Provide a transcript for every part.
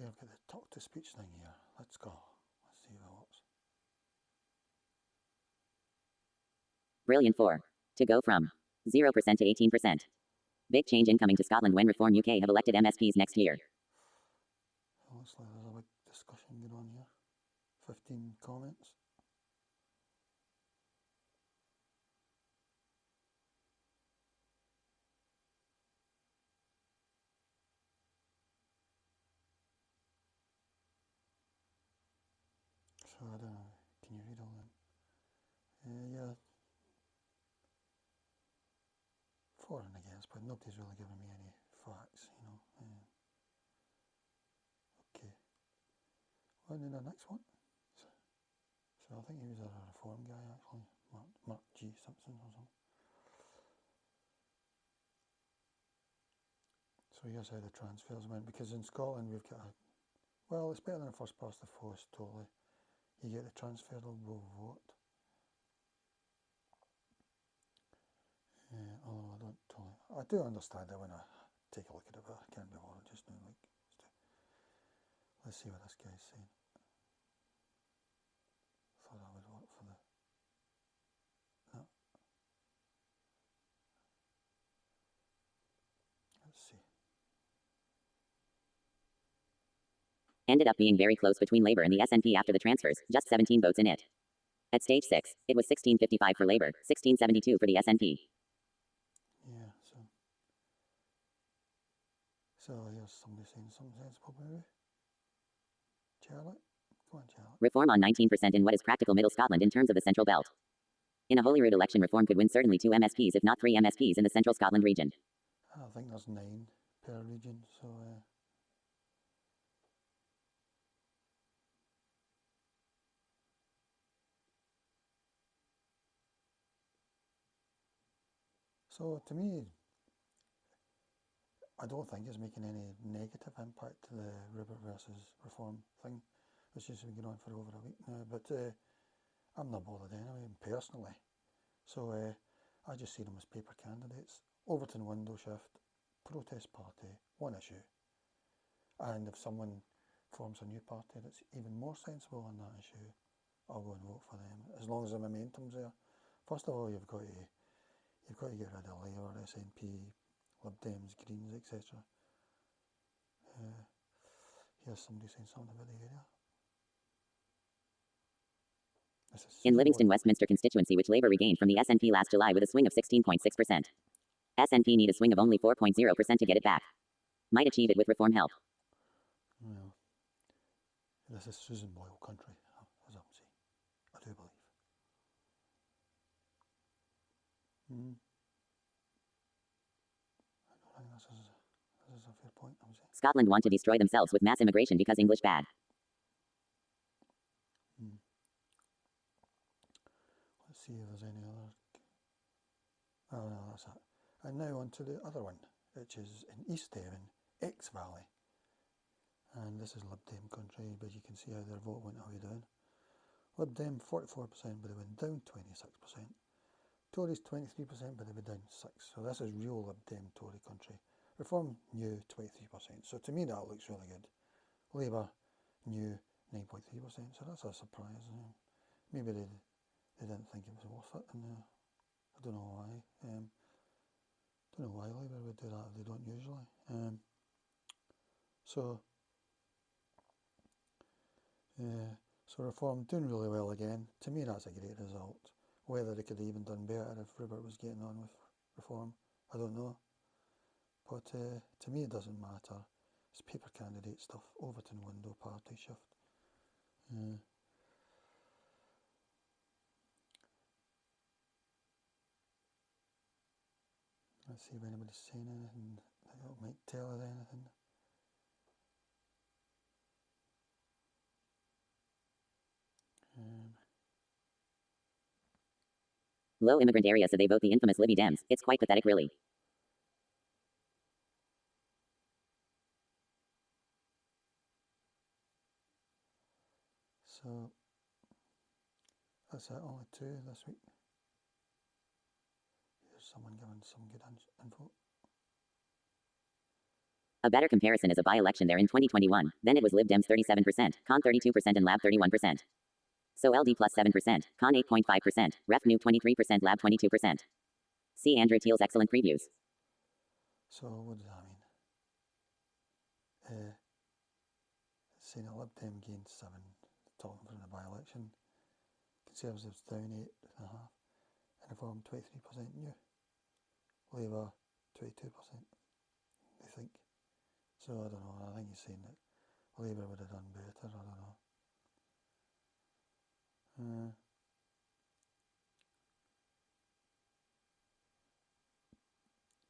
Okay, I've got the talk to speech thing here. Let's go. Let's see if it works. Brilliant 4. To go from 0% to 18%. Big change incoming to Scotland when Reform UK have elected MSPs next year. It looks like there's a big discussion going on here. 15 comments. So I don't know. Can you read all them? Yeah. For and against, but nobody's really giving me any facts, you know. Okay. Well, then the next one. So I think he was a reform guy actually. Mark G. Simpson or something. So here's how the transfers went, because in Scotland we've got a, well, it's better than a first past the post, totally. You get the transferable vote. Although I don't totally, I do understand it when I take a look at it, but I can't be bothered just now. Like, let's see what this guy's saying. Thought that would work for the, no. Let's see. Ended up being very close between Labour and the SNP after the transfers, just 17 votes in it. At stage 6, it was 1655 for Labour, 1672 for the SNP. Yeah, so here's somebody saying something sensible, maybe. Charlotte? Come on, Charlotte. Reform on 19% in what is practical middle Scotland in terms of the Central Belt. In a Holyrood election, Reform could win certainly 2 MSPs if not 3 MSPs in the Central Scotland region. I think there's 9 per region, so so to me, I don't think it's making any negative impact to the Rupert versus Reform thing, which has been going on for over a week now, but I'm not bothered anyway, personally. So I just see them as paper candidates. Overton window shift, protest party, one issue. And if someone forms a new party that's even more sensible on that issue, I'll go and vote for them, as long as the momentum's there. First of all, you've got to get rid of Labour, SNP, Lib Dems, Greens, etc. Here's somebody saying something about the area. In Livingston Westminster constituency, which Labour regained from the SNP last July with a swing of 16.6%. SNP need a swing of only 4.0% to get it back. Might achieve it with Reform help. Well, this is Susan Boyle country, as I'm saying. I do believe. I don't think this is a fair point, I'm saying. Scotland want to destroy themselves with mass immigration because English bad. Let's see if there's any other. Oh no, that's it. And now on to the other one, which is in East Devon, X Valley. And this is Lib Dem country, but you can see how their vote went way down. Lib Dem 44%, but they went down 26%. Tories 23%, but they were down 6%. So this is real Lib Dem Tory country. Reform new 23%. So to me that looks really good. Labour new 9.3%. So that's a surprise. Maybe they didn't think it was worth it, and I don't know why. Don't know why Labour would do that if they don't usually. So Reform doing really well again. To me, that's a great result. Whether they could have even done better if Rupert was getting on with Reform, I don't know. But to me, it doesn't matter. It's paper candidate stuff. Overton window party shift. Let's see if anybody's saying anything that might tell us anything. Low immigrant area, so they vote the infamous Libby Dems. It's quite pathetic, really. So that's it, only 2 this week. Here's someone giving some good info. A better comparison is a by-election there in 2021. Then it was Lib Dems 37%, Con 32% and Lab 31%. So LD plus 7%, Con 8.5%, Ref Noob 23%, Lab 22%. See Andrew Teal's excellent previews. So what does that mean? It's saying a Lib Dem gained 7, talking from the by-election. Conservatives down 8.5, and Reform 23% new. Labour 22%, they think. So I don't know, I think he's saying that Labour would have done better, I don't know.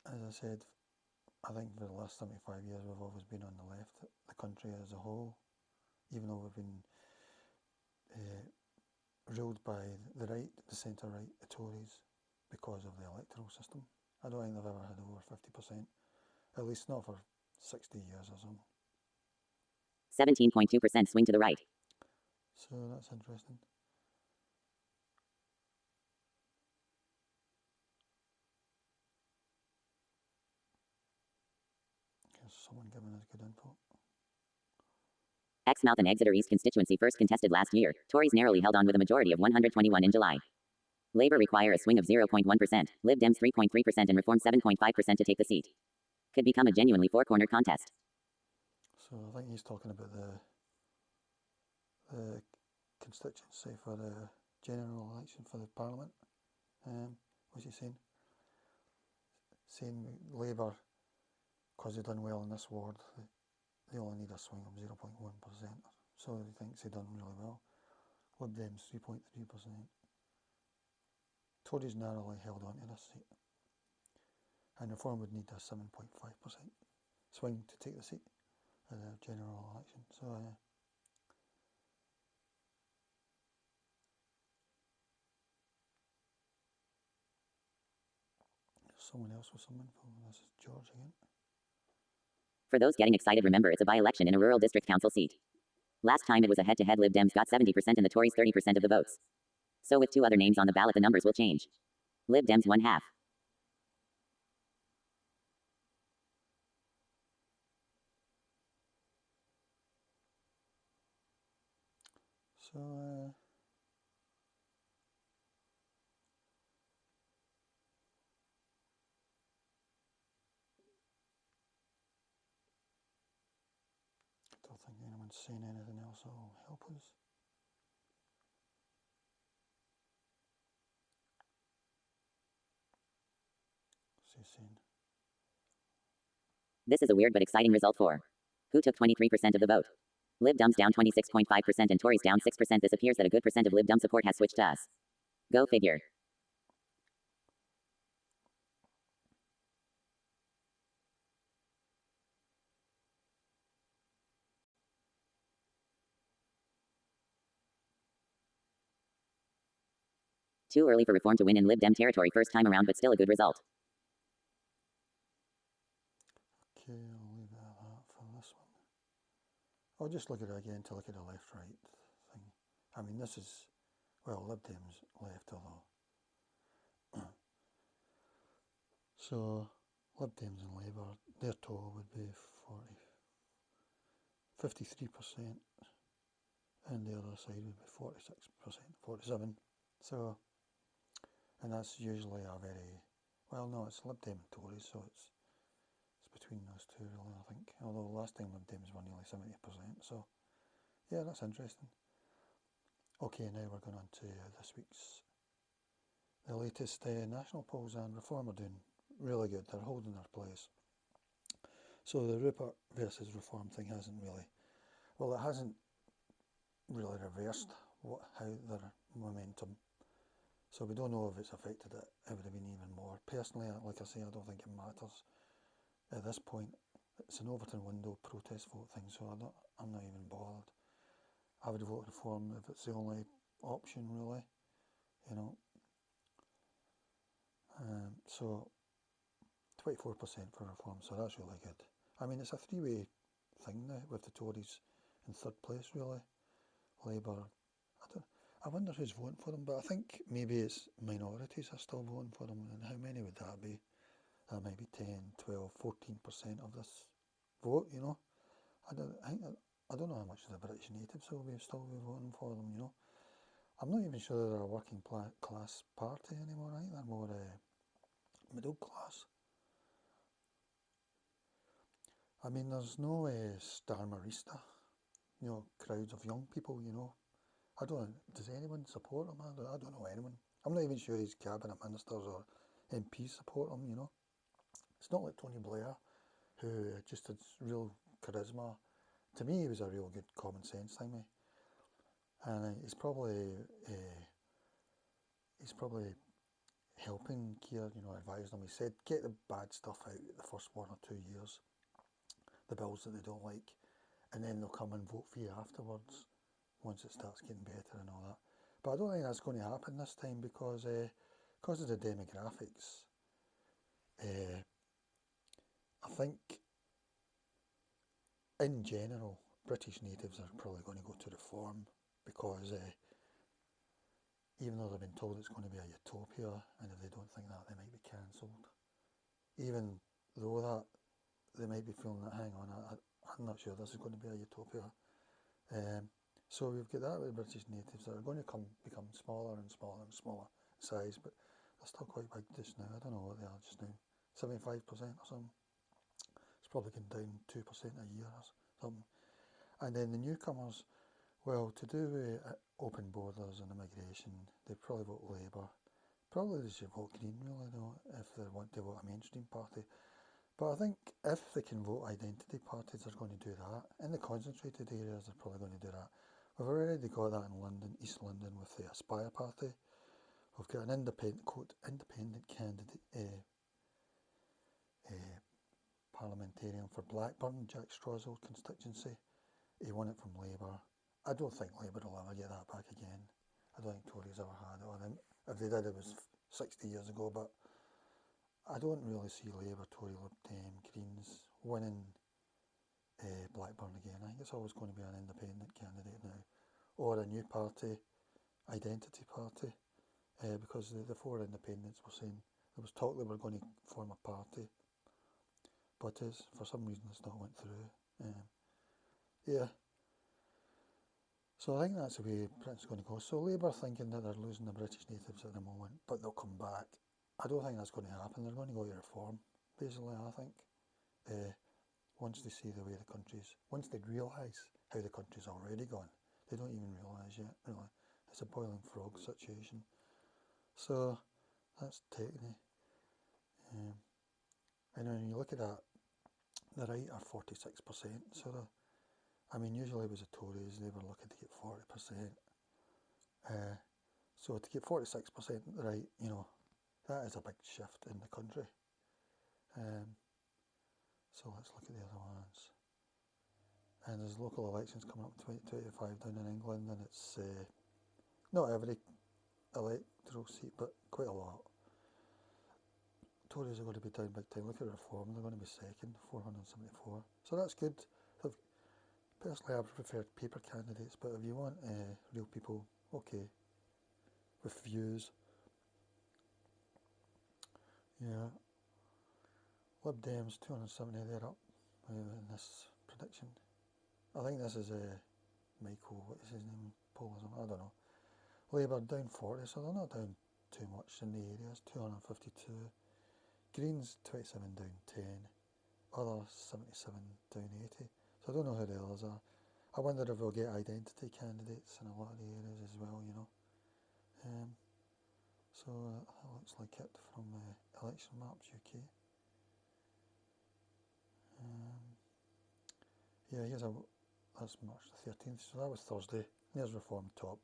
As I said, I think for the last 75 years we've always been on the left, the country as a whole, even though we've been ruled by the right, the centre-right, the Tories, because of the electoral system. I don't think they've ever had over 50%, at least not for 60 years or something. 17.2% swing to the right. So that's interesting. Here's someone giving us good info. Exmouth and Exeter East constituency first contested last year. Tories narrowly held on with a majority of 121 in July. Labour require a swing of 0.1%, Lib Dems 3.3% and Reform 7.5% to take the seat. Could become a genuinely four-cornered contest. So I think he's talking about the constituency for the general election for the Parliament. What's he saying? Saying Labour, because they've done well in this ward, they only need a swing of 0.1%. So he thinks they've done really well. Lib Dems 3.3%. Tories narrowly held on to this seat. And Reform would need a 7.5% swing to take the seat in the general election. So someone else with some info. This is George again. For those getting excited, remember it's a by-election in a rural district council seat. Last time it was a head-to-head. Lib Dems got 70% and the Tories 30% of the votes. So with 2 other names on the ballot, the numbers will change. Lib Dems 1/2. So I don't think anyone's saying anything else that will help us. What's he saying? This is a weird but exciting result for who took 23% of the vote. Lib Dems down 26.5% and Tories down 6%. This appears that a good percent of Lib Dem support has switched to us. Go figure. Too early for Reform to win in Lib Dem territory first time around, but still a good result. Okay, I'll leave it at that for this one. I'll just look at it again to look at the left-right thing. I mean, this is, well, Lib Dems left, although. So, Lib Dems and Labour, their total would be 53%, and the other side would be 46%, 47%. So, and that's usually a very, well, no, it's Lib Dem and Tories, so it's between those two, really, I think. Although last time Lib Dems were nearly 70%, so yeah, that's interesting. Okay, now we're going on to this week's, the latest national polls, and Reform are doing really good. They're holding their place. So the Rupert versus Reform thing hasn't really, well, it hasn't really reversed how their momentum. So we don't know if it's affected it. It would have been even more. Personally, like I say, I don't think it matters at this point. It's an Overton window protest vote thing, so I'm not even bothered. I would vote Reform if it's the only option, really, you know. So 24% for Reform, so that's really good. I mean, it's a three-way thing now with the Tories in third place, really. Labour, I wonder who's voting for them, but I think maybe it's minorities are still voting for them, and how many would that be? That might be 10, 12, 14% of this vote, you know. I don't know how much of the British natives will still be voting for them, you know. I'm not even sure they're a working class party anymore. I think they're more middle class. I mean, there's no Star Marista, you know, crowds of young people, you know. Does anyone support him? I don't know anyone. I'm not even sure his cabinet ministers or MPs support him, you know. It's not like Tony Blair, who just had real charisma. To me, he was a real good common sense thingy. And he's probably helping Keir, you know, advising him. He said, get the bad stuff out the first 1 or 2 years, the bills that they don't like, and then they'll come and vote for you afterwards, once it starts getting better and all that. But I don't think that's going to happen this time because of the demographics. I think, in general, British natives are probably going to go to reform because even though they've been told it's going to be a utopia, and if they don't think that, they might be cancelled. Even though that, they might be feeling that, hang on, I'm not sure this is going to be a utopia. So we've got that with the British natives that are going to become smaller and smaller and smaller size, but they're still quite big just now. I don't know what they are just now, 75% or something. It's probably going down 2% a year or something. And then the newcomers, well, to do with open borders and immigration, they probably vote Labour. Probably they should vote Green, really, though, if they want to vote a mainstream party. But I think if they can vote identity parties, they're going to do that. In the concentrated areas, they're probably going to do that. We've already got that in London, East London, with the Aspire Party. We've got an independent candidate, parliamentarian for Blackburn, Jack Straw's old constituency. He won it from Labour. I don't think Labour will ever get that back again. I don't think Tories ever had it on them. If they did, it was 60 years ago, but I don't really see Labour, Tory, Lib Dem, Greens winning Blackburn again. I think it's always going to be an independent candidate now, or a new party, identity party, because the four independents were saying, there was talk they were going to form a party, but for some reason it's not went through. Yeah. So I think that's the way Britain's going to go. So Labour thinking that they're losing the British natives at the moment, but they'll come back. I don't think that's going to happen. They're going to go to reform, basically, I think. Once they see the way the country's, once they realise how the country's already gone, they don't even realise yet, really. It's a boiling frog situation. So that's technically. And when you look at that, the right are 46%. So I mean, usually it was the Tories, they were looking to get 40%. So to get 46% right, you know, that is a big shift in the country. So let's look at the other ones. And there's local elections coming up 2025 down in England, and it's not every electoral seat, but quite a lot. Tories are going to be down big time. Look at Reform, they're going to be second, 474. So that's good. Personally, I prefer paper candidates, but if you want real people, okay, with views. Yeah. Lib Dems 270, they're up in this prediction. I think this is Michael, what is his name, Paulism, I don't know. Labour down 40, so they're not down too much in the areas, 252. Greens 27 down 10, others 77 down 80. So I don't know who the others are. I wonder if we'll get identity candidates in a lot of the areas as well, you know. So that looks like it from Election Maps UK. Yeah, that's March the 13th, so that was Thursday. There's Reform top.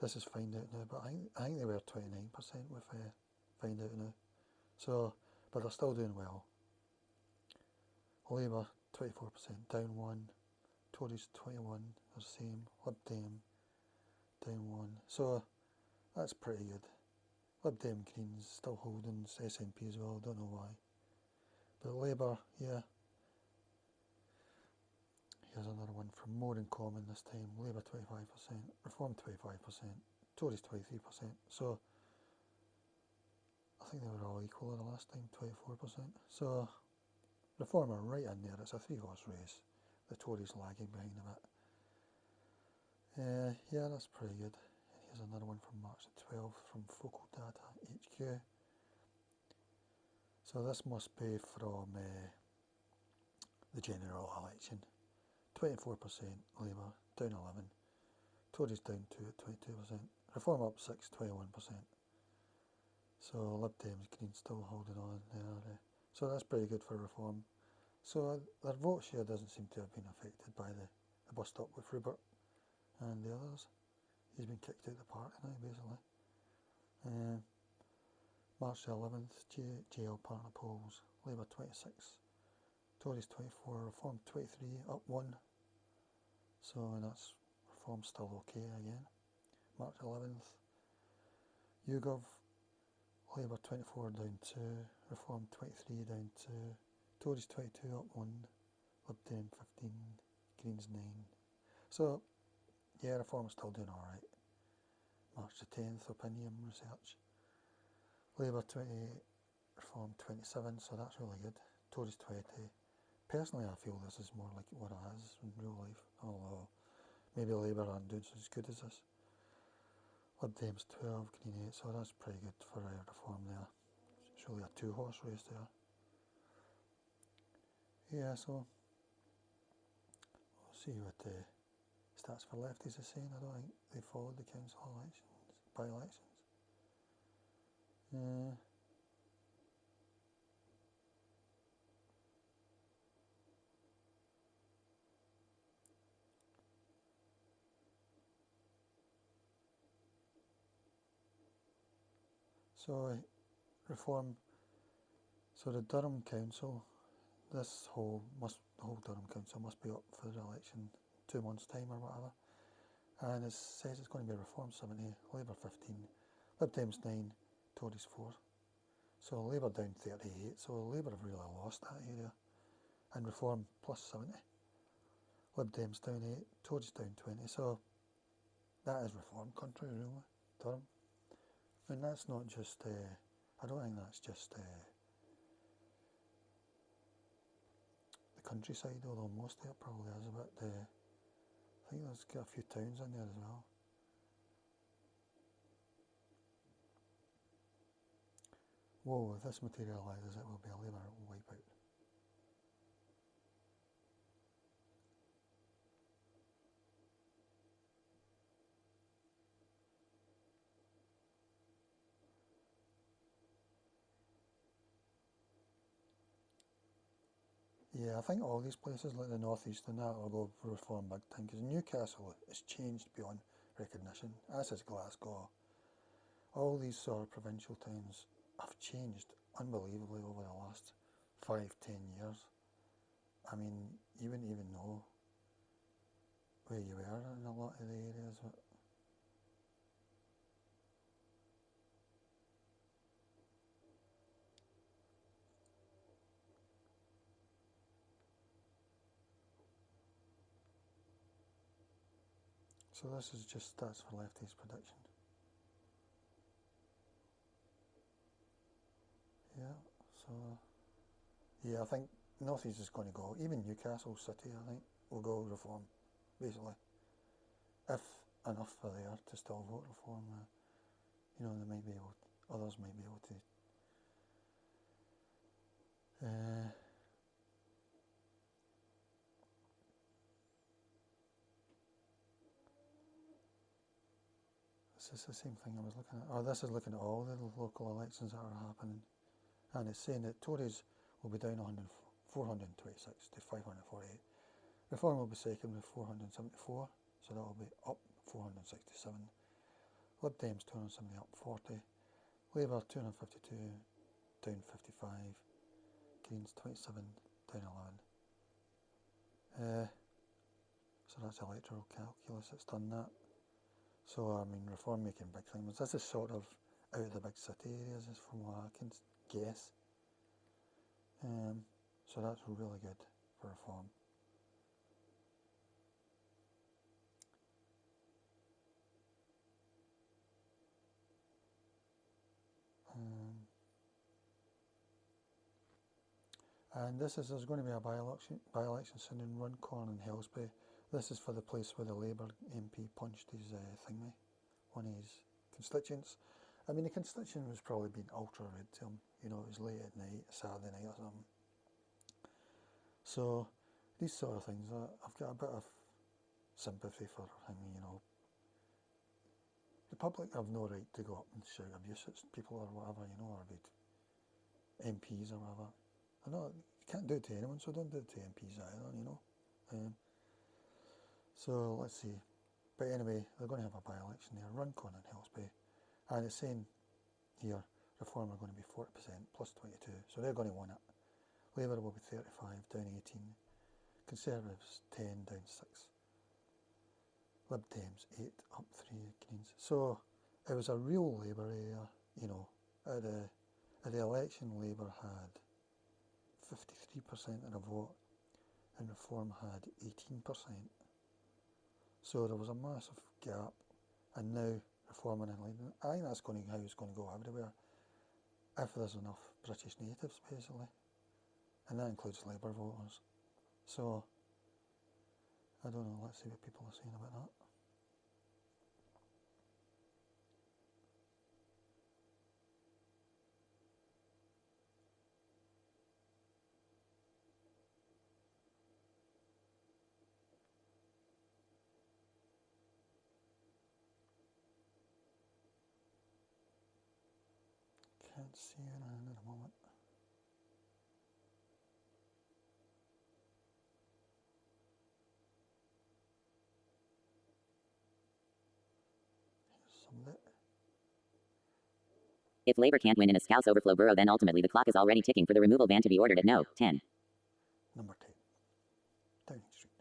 This is Find Out Now, but I think they were 29% with Find Out Now. So, but they're still doing well. Labour 24%, down 1. Tories 21, they're the same. Lib Dem down 1. So that's pretty good. Lib Dem Greens still holding, SNP as well, don't know why. But Labour, yeah. Here's another one from More in Common this time. Labour 25%, Reform 25%, Tories 23%. So I think they were all equal the last time, 24%. So Reform are right in there. It's a 3-horse race. The Tories lagging behind a bit. Yeah, that's pretty good. Here's another one from March the 12th from Focal Data HQ. So this must be from the general election. 24% Labour, down 11. Tories down 2 at 22%. Reform up 6, 21%. So Lib Dems, Greens still holding on there. So that's pretty good for Reform. So their vote share doesn't seem to have been affected by the bus stop with Rupert and the others. He's been kicked out of the party now, basically. March the 11th, GL partner polls. Labour 26, Tories 24, Reform 23, up 1. So that's Reform still okay again. March 11th, YouGov, Labour 24 down 2, Reform 23 down 2, Tories 22 up 1, Lib Dem 15, Greens 9. So yeah, Reform still doing alright. March the 10th, Opinion Research. Labour 28, Reform 27, so that's really good. Tories 20. Personally, I feel this is more like what it is in real life, although maybe Labour aren't doing as good as this. Lib Dems 12, Green 8, so that's pretty good for Reform there. It's really a 2-horse race there. Yeah, so we'll see what the stats for lefties are saying. I don't think they followed the council elections, by-elections. So Reform, so the Durham Council, the whole Durham Council must be up for the election 2 months' time or whatever. And it says it's going to be Reform 70, Labour 15, Lib Dems 9, Tories 4. So Labour down 38, so Labour have really lost that area. And Reform plus 70. Lib Dems down 8, Tories down 20, so that is Reform country really, Durham. And that's not just, I don't think that's just the countryside, although most of it probably is, but I think there's got a few towns in there as well. Whoa, if this materialises, it will be a Labour wipeout. Yeah, I think all these places like the North East and that will go for Reform big time, because Newcastle has changed beyond recognition, as has Glasgow. All these sort of provincial towns have changed unbelievably over the last 5-10 years. I mean, you wouldn't even know where you were in a lot of the areas. But so this is just stats for lefties prediction. Yeah, so yeah, I think North East is going to go. Even Newcastle City, I think, will go Reform, basically. If enough are there to still vote Reform, you know, they might be able, others might be able to. This is the same thing I was looking at. Oh, this is looking at all the local elections that are happening. And it's saying that Tories will be down 426 to 548. Reform will be second with 474, so that will be up 467. Lib Dems 270 up 40. Labour 252 down 55. Greens 27 down 11. So that's electoral calculus, it's done that. So I mean, Reform making big claims. This is sort of out of the big city areas, is from what I can guess. So that's really good for Reform. And there's going to be a by-election soon in Runcorn and Helsby. This is for the place where the Labour MP punched his thingy, one of his constituents. I mean, the constituent was probably being ultra rude to him. You know, it was late at night, Saturday night or something. So, these sort of things, I've got a bit of sympathy for him, you know. The public have no right to go up and shout abuse at people or whatever, you know, or about MPs or whatever. I know you can't do it to anyone, so don't do it to MPs either, you know. So let's see. But anyway, they're going to have a by-election there, Runcorn and Helsby. And it's saying here, Reform are going to be 40% plus 22, so they're going to win it. Labour will be 35, down 18. Conservatives 10, down 6. Lib Dems 8, up 3. Greens. So it was a real Labour area, you know. At the election, Labour had 53% of the vote, and Reform had 18%. So there was a massive gap, and now Reform are in leading. I think that's how it's going to go everywhere, if there's enough British natives, basically, and that includes Labour voters. So, I don't know, let's see what people are saying about that. Can't see anything at the moment. Here's some lit. If Labour can't win in a Scouse overflow borough, then ultimately the clock is already ticking for the removal ban to be ordered at No. 10. Number 10, Downing Street.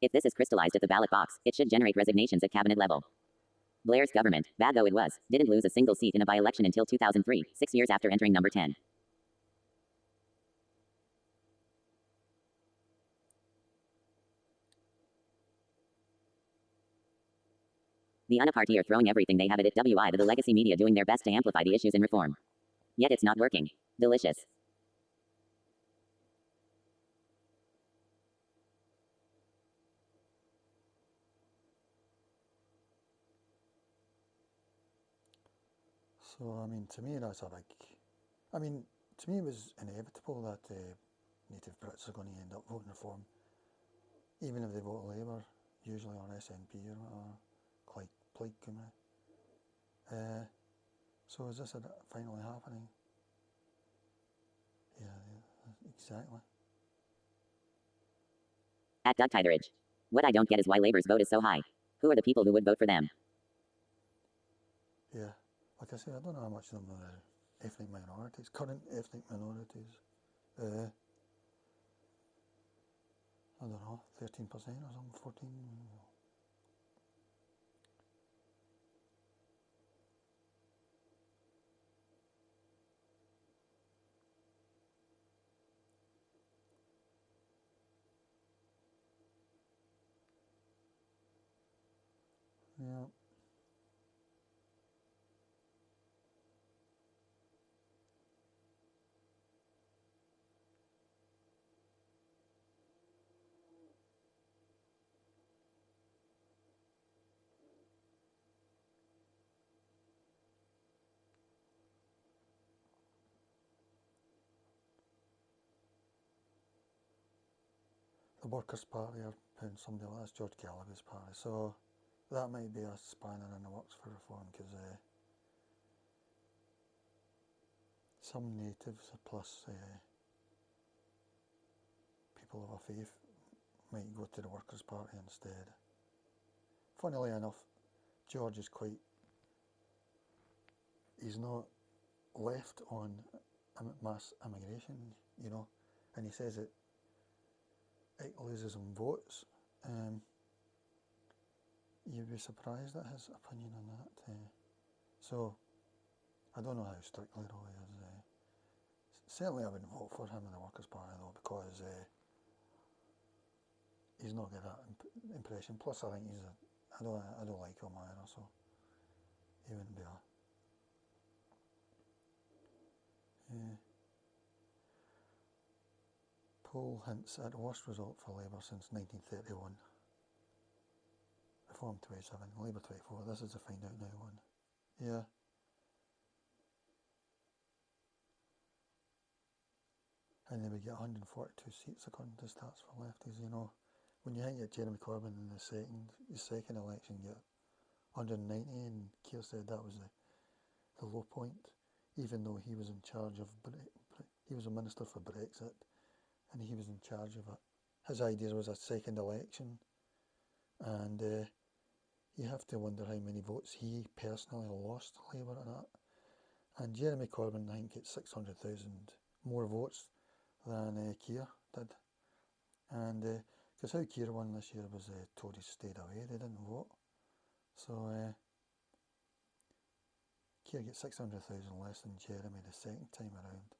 If this is crystallized at the ballot box, it should generate resignations at cabinet level. Blair's government, bad though it was, didn't lose a single seat in a by-election until 2003, 6 years after entering number 10. The UNA party are throwing everything they have at it, WI the legacy media doing their best to amplify the issues in reform. Yet it's not working. Delicious. So, I mean, to me, that's a big. I mean, to me, it was inevitable that native Brits are going to end up voting Reform, even if they vote Labour, usually on SNP or whatever, Plaid Cymru. So, is this finally happening? Yeah, exactly. At Doug Titheridge. What I don't get is why Labour's vote is so high. Who are the people who would vote for them? Yeah, like I say, I don't know how much of them are ethnic minorities, current ethnic minorities. I don't know, 13% or something, 14. Yeah. The Workers' Party are putting somebody like that's George Gallagher's party, so that might be a spanner in the works for Reform, because some natives plus people of a faith might go to the Workers' Party instead. Funnily enough, George is he's not left on mass immigration, you know, and he says it loses him votes. You'd be surprised at his opinion on that. So, I don't know how strictly Roy is Certainly I wouldn't vote for him in the Workers' Party though, because he's not got that impression. Plus I think I don't like him either, so he wouldn't be a... Poll hints at worst result for Labour since 1931. Reform 27, Labour 24. This is the find out now one. Yeah. And they would get 142 seats according to stats for lefties, you know. When you get Jeremy Corbyn in his second election, you get 190, and Keir said that was the low point, even though he was in charge of, he was a minister for Brexit, and he was in charge of it. His idea was a second election, and you have to wonder how many votes he personally lost Labour in that. And Jeremy Corbyn, I think, gets 600,000 more votes than Keir did. And because how Keir won this year was Tories stayed away, they didn't vote. So Keir gets 600,000 less than Jeremy the second time around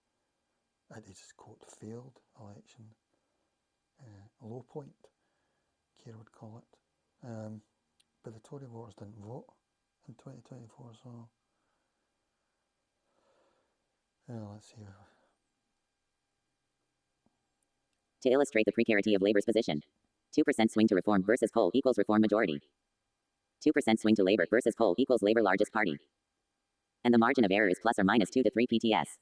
at his quote failed election. Low point, Keir would call it. But the Tory voters didn't vote in 2024, so let's see. To illustrate the precarity of Labour's position. 2% swing to Reform versus poll equals Reform majority. 2% swing to Labour versus poll equals Labour largest party. And the margin of error is plus or minus 2 to 3 PTS.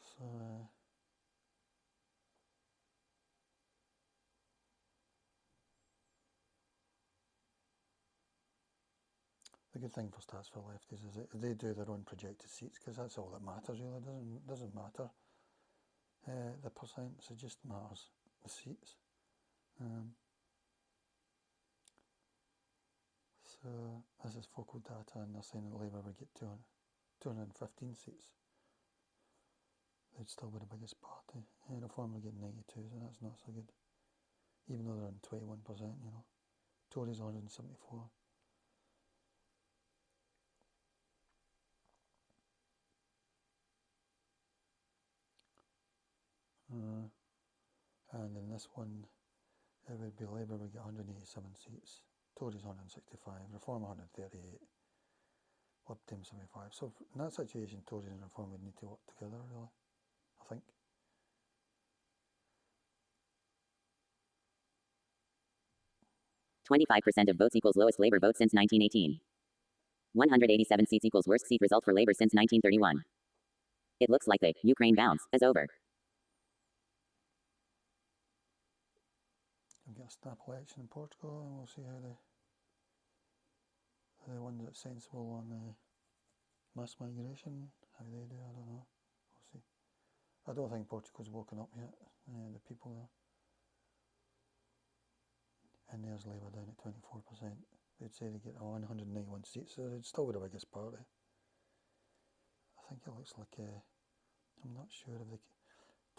So the good thing for stats for lefties is that they do their own projected seats, because that's all that matters really. It doesn't matter the percents, it just matters the seats. So this is focal data, and they're saying that Labour would get 215 seats. They'd still be the biggest party. Reform would get 92, so that's not so good. Even though they're on 21%, you know. Tories 174. And in this one, it would be Labour would get 187 seats, Tories 165, Reform 138, Lib Dem 75. So in that situation, Tories and Reform would need to work together, really, I think. %25 of votes equals lowest Labour vote since 1918. 187 seats equals worst seat result for Labour since 1931. It looks like the Ukraine bounce is over. We'll get a snap election in Portugal, and we'll see how the ones that's sensible on mass migration, how they do, I don't know. We'll see. I don't think Portugal's woken up yet, the people there. And there's Labour down at 24%. They'd say they get 191 seats, so they'd still be the biggest party. I think it looks like, I'm not sure if the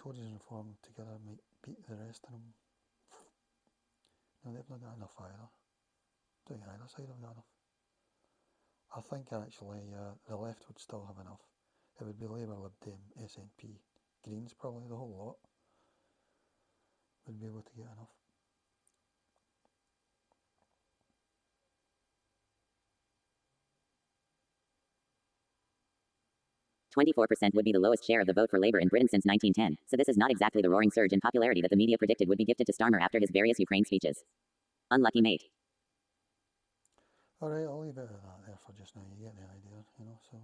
Tories and Reform together might beat the rest of them. No, they've not got enough either. Doing either side have got enough. I think actually the left would still have enough. It would be Labour, Lib Dem, SNP, Greens probably, the whole lot would be able to get enough. 24% would be the lowest share of the vote for Labour in Britain since 1910, so this is not exactly the roaring surge in popularity that the media predicted would be gifted to Starmer after his various Ukraine speeches. Unlucky mate. Alright, I'll leave it at that there for just now. You get the idea, you know, so...